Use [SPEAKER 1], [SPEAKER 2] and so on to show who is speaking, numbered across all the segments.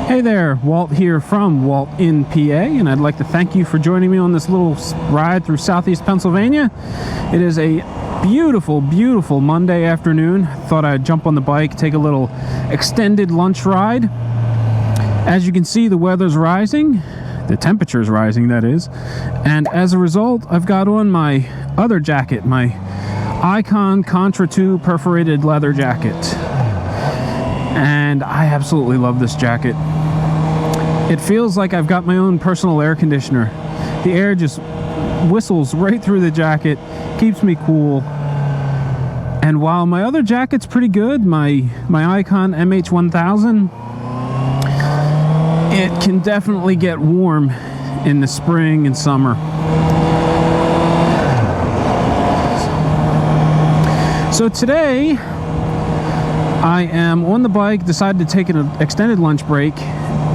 [SPEAKER 1] Hey there, Walt here from WaltInPA, and I'd like to thank you for joining me on this little ride through southeast Pennsylvania. It is a beautiful, beautiful Monday afternoon. Thought I'd jump on the bike, take a little extended lunch ride. As you can see, the weather's rising, the temperature's rising, that is, and as a result, I've got on my other jacket, my Icon Contra 2 perforated leather jacket. And I absolutely love this jacket. It feels like I've got my own personal air conditioner. The air just whistles right through the jacket, keeps me cool. And while my other jacket's pretty good, my Icon MH1000, it can definitely get warm in the spring and summer. So today, I am on the bike, decided to take an extended lunch break,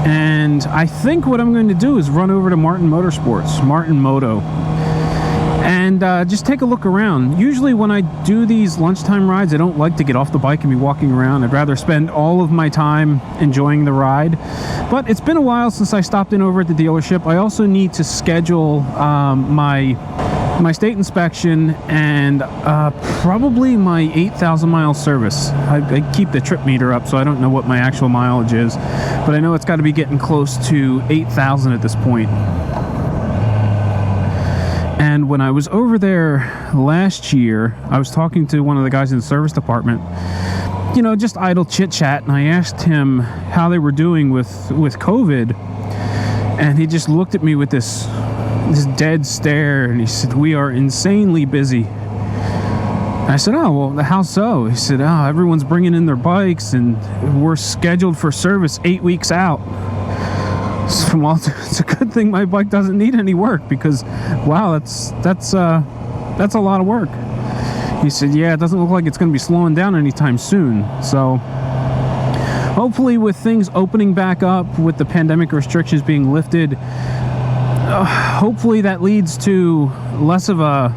[SPEAKER 1] and I think what I'm going to do is run over to Martin Moto, and just take a look around. Usually when I do these lunchtime rides, I don't like to get off the bike and be walking around. I'd rather spend all of my time enjoying the ride. But it's been a while since I stopped in over at the dealership. I also need to schedule my state inspection and probably my 8,000 mile service. I keep the trip meter up, so I don't know what my actual mileage is, but I know it's got to be getting close to 8,000 at this point. And when I was over there last year, I was talking to one of the guys in the service department, you know, just idle chit chat, and I asked him how they were doing with COVID, and he just looked at me with this dead stare, and he said, "We are insanely busy." I said, "Oh, well, how so?" He said, "Oh, everyone's bringing in their bikes, and we're scheduled for service 8 weeks out." So, well, it's a good thing my bike doesn't need any work, because, wow, that's a lot of work. He said, "Yeah, it doesn't look like it's going to be slowing down anytime soon." So, hopefully, with things opening back up, with the pandemic restrictions being lifted, hopefully that leads to less of a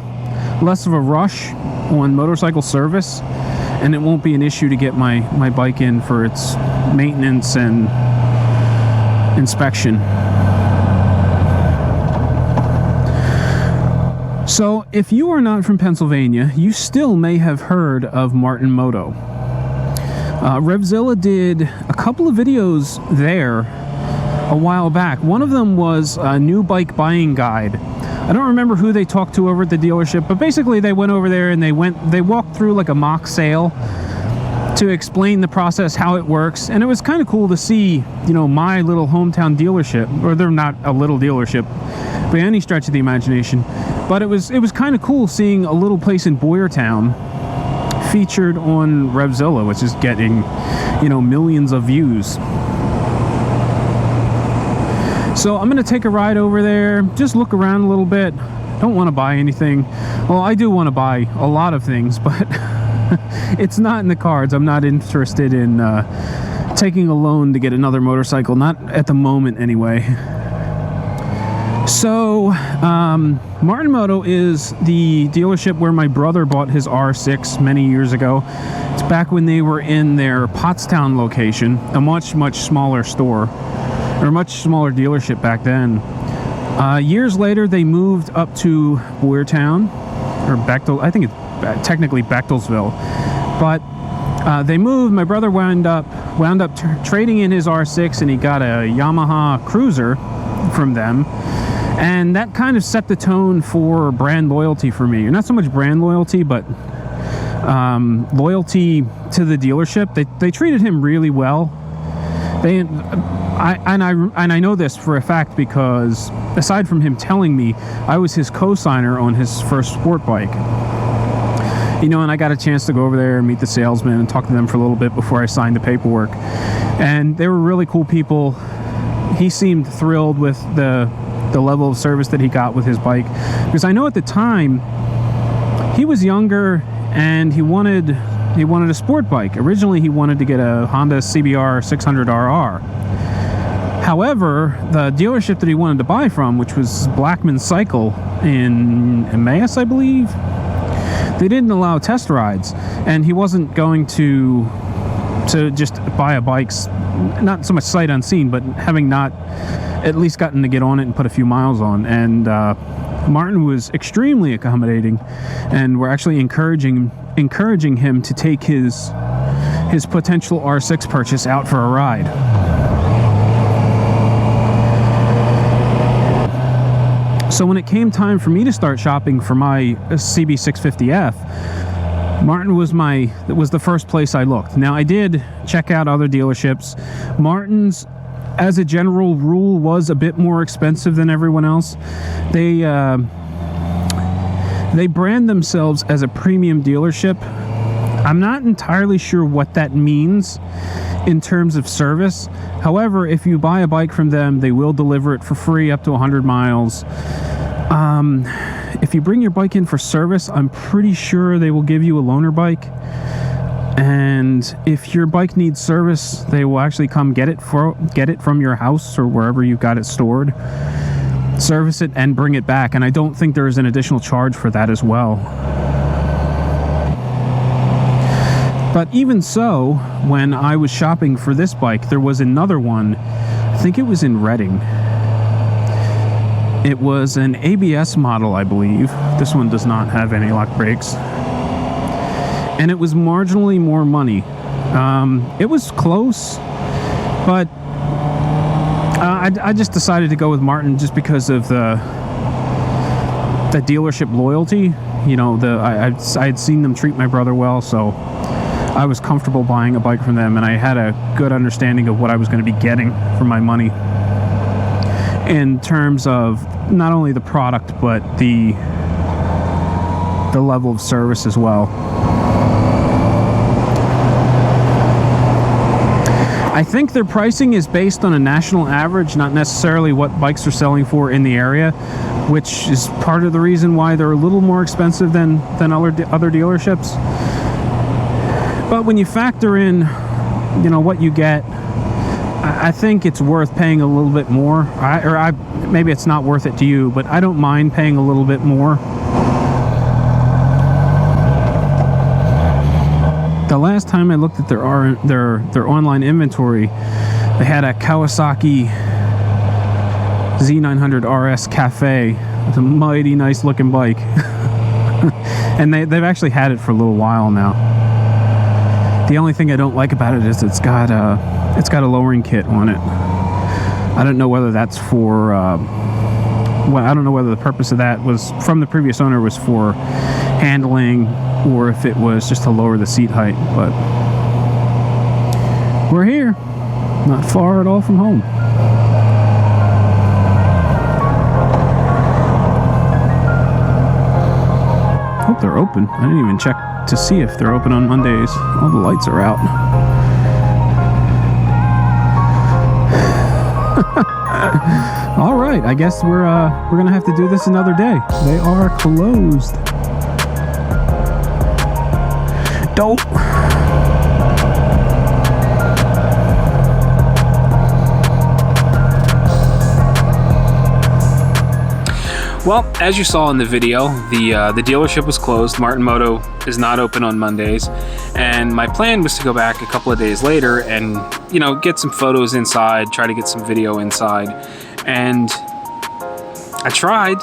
[SPEAKER 1] rush on motorcycle service, and it won't be an issue to get my bike in for its maintenance and inspection. So if you are not from Pennsylvania, you still may have heard of Martin Moto. Revzilla did a couple of videos there a while back. One of them was a new bike buying guide. I don't remember who they talked to over at the dealership, but basically they went over there and they walked through like a mock sale to explain the process, how it works, and it was kind of cool to see, you know, my little hometown dealership, or they're not a little dealership by any stretch of the imagination, but it was kind of cool seeing a little place in Boyertown featured on Revzilla, which is getting, you know, millions of views. So I'm going to take a ride over there, just look around a little bit. Don't want to buy anything. Well, I do want to buy a lot of things, but it's not in the cards. I'm not interested in taking a loan to get another motorcycle, not at the moment anyway. So Martin Moto is the dealership where my brother bought his R6 many years ago. It's back when they were in their Pottstown location, a much smaller store, or a much smaller dealership back then. Years later, they moved up to Boyertown, or Bechtel, I think it's technically Bechtelsville, but they moved. My brother wound up trading in his R6, and he got a Yamaha Cruiser from them, and that kind of set the tone for brand loyalty for me. Not so much brand loyalty, but loyalty to the dealership. They treated him really well. I know this for a fact because, aside from him telling me, I was his co-signer on his first sport bike. You know, and I got a chance to go over there and meet the salesman and talk to them for a little bit before I signed the paperwork. And they were really cool people. He seemed thrilled with the level of service that he got with his bike. Because I know at the time, he was younger and he wanted a sport bike. Originally, he wanted to get a Honda CB650F. However, the dealership that he wanted to buy from, which was Blackman Cycle in Emmaus, I believe, they didn't allow test rides, and he wasn't going to to just buy a bike, not so much sight unseen, but having not at least gotten to get on it and put a few miles on. And Martin was extremely accommodating, and we're actually encouraging him to take his potential R6 purchase out for a ride. So when it came time for me to start shopping for my CB650F, Martin was the first place I looked. Now, I did check out other dealerships. Martin's, as a general rule, was a bit more expensive than everyone else. They brand themselves as a premium dealership. I'm not entirely sure what that means in terms of service. However, if you buy a bike from them, they will deliver it for free up to 100 miles. If you bring your bike in for service, I'm pretty sure they will give you a loaner bike. And if your bike needs service, they will actually come get it from your house or wherever you've got it stored, service it, and bring it back. And I don't think there is an additional charge for that as well. But even so, when I was shopping for this bike, there was another one. I think it was in Reading. It was an ABS model, I believe. This one does not have anti-lock brakes. And it was marginally more money. It was close, but I just decided to go with Martin just because of the dealership loyalty. You know, I had seen them treat my brother well, so I was comfortable buying a bike from them, and I had a good understanding of what I was going to be getting for my money in terms of not only the product, but the level of service as well. I think their pricing is based on a national average, not necessarily what bikes are selling for in the area, which is part of the reason why they're a little more expensive than other dealerships. But when you factor in, you know, what you get, I think it's worth paying a little bit more. Maybe it's not worth it to you, but I don't mind paying a little bit more. The last time I looked at their online inventory, they had a Kawasaki Z900RS Cafe. It's a mighty nice looking bike. And they've actually had it for a little while now. The only thing I don't like about it is it's got a lowering kit on it. I don't know whether that's for I don't know whether the purpose of that was from the previous owner was for handling, or if it was just to lower the seat height. But we're here, not far at all from home. Hope they're open. I didn't even check to see if they're open on Mondays. All the lights are out. All right, I guess we're gonna have to do this another day. They are closed. Dope. Well, as you saw in the video, the dealership was closed. Martin Moto is not open on Mondays, and my plan was to go back a couple of days later and, you know, get some photos inside, try to get some video inside, and I tried.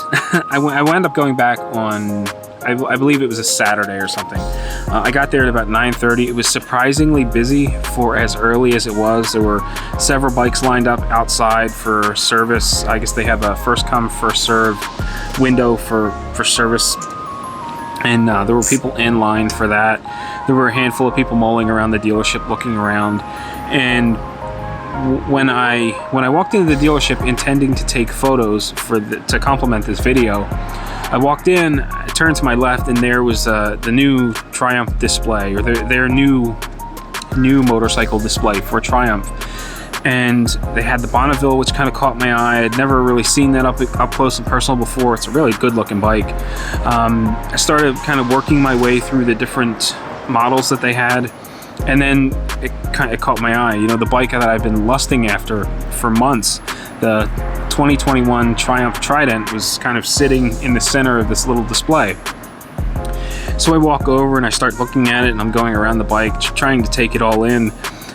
[SPEAKER 1] I wound up going back on, I believe it was a Saturday or something. I got there at about 9:30. It was surprisingly busy for as early as it was. There were several bikes lined up outside for service. I guess they have a first come, first serve window for service. And there were people in line for that. There were a handful of people mulling around the dealership looking around. And when I walked into the dealership intending to take photos to complement this video, I walked in, I turned to my left, and there was the new Triumph display, or their new motorcycle display for Triumph. And they had the Bonneville, which kind of caught my eye. I'd never really seen that up close and personal before. It's a really good looking bike. I started kind of working my way through the different models that they had, and then it caught my eye. You know, the bike that I've been lusting after for months, the 2021 Triumph Trident, was kind of sitting in the center of this little display. So I walk over and I start looking at it, and I'm going around the bike trying to take it all in.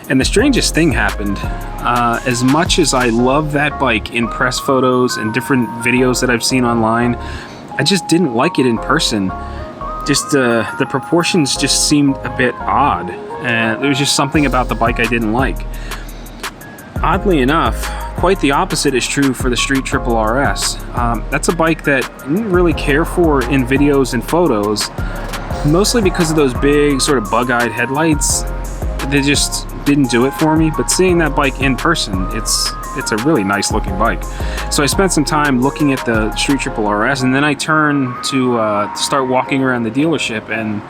[SPEAKER 1] And the strangest thing happened. As much as I love that bike in press photos and different videos that I've seen online, I just didn't like it in person. Just the proportions just seemed a bit odd. There was just something about the bike I didn't like. Oddly enough, quite the opposite is true for the Street Triple RS. That's a bike that I didn't really care for in videos and photos, mostly because of those big sort of bug-eyed headlights. They just didn't do it for me. But seeing that bike in person, it's a really nice looking bike. So I spent some time looking at the Street Triple RS, and then I turned to start walking around the dealership, and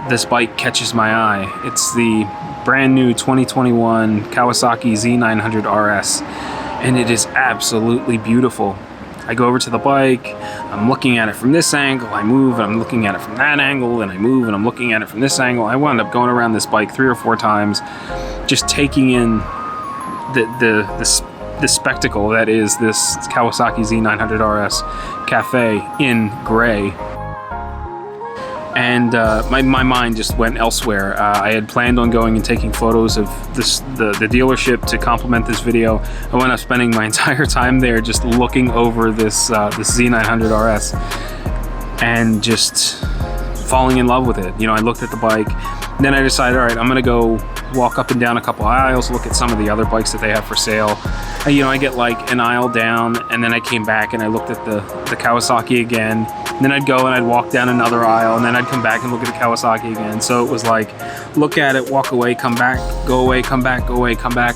[SPEAKER 1] this bike catches my eye. It's the brand new 2021 Kawasaki Z900RS, and it is absolutely beautiful. I go over to the bike, I'm looking at it from this angle, I move, and I'm looking at it from that angle, and I move, and I'm looking at it from this angle. I wound up going around this bike 3 or 4 times, just taking in the spectacle that is this Kawasaki Z900RS Cafe in gray. And my mind just went elsewhere. I had planned on going and taking photos of the dealership to complement this video. I wound up spending my entire time there just looking over this Z900RS and just falling in love with it. You know, I looked at the bike, and then I decided, all right, I'm gonna go walk up and down a couple aisles, look at some of the other bikes that they have for sale. You know, I get like an aisle down, and then I came back and I looked at the Kawasaki again. And then I'd go and I'd walk down another aisle, and then I'd come back and look at the Kawasaki again. So it was like, look at it, walk away, come back, go away, come back, go away, come back.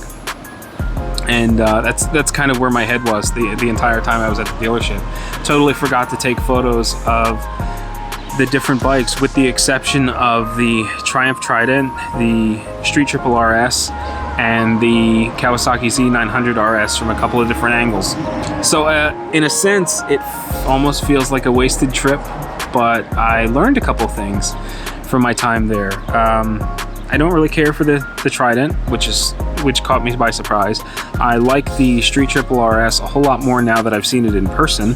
[SPEAKER 1] And that's kind of where my head was the entire time I was at the dealership. Totally forgot to take photos of the different bikes, with the exception of the Triumph Trident, the Street Triple RS, and the Kawasaki Z900RS from a couple of different angles. So in a sense, it almost feels like a wasted trip, but I learned a couple things from my time there. I don't really care for the Trident, which caught me by surprise. I like the Street Triple RS a whole lot more now that I've seen it in person.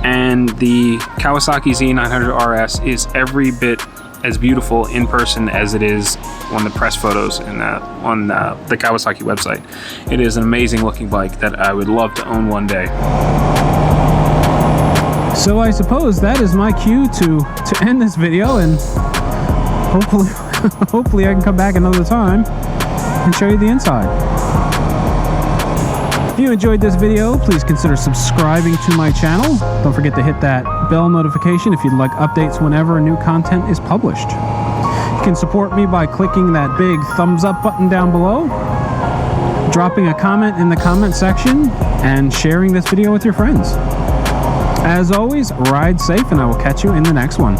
[SPEAKER 1] And the Kawasaki Z900RS is every bit as beautiful in person as it is on the press photos and on the Kawasaki website. It is an amazing looking bike that I would love to own one day. So I suppose that is my cue to end this video, and hopefully I can come back another time and show you the inside. If you enjoyed this video, please consider subscribing to my channel. Don't forget to hit that bell notification if you'd like updates whenever new content is published. You can support me by clicking that big thumbs up button down below, dropping a comment in the comment section, and sharing this video with your friends. As always, ride safe, and I will catch you in the next one.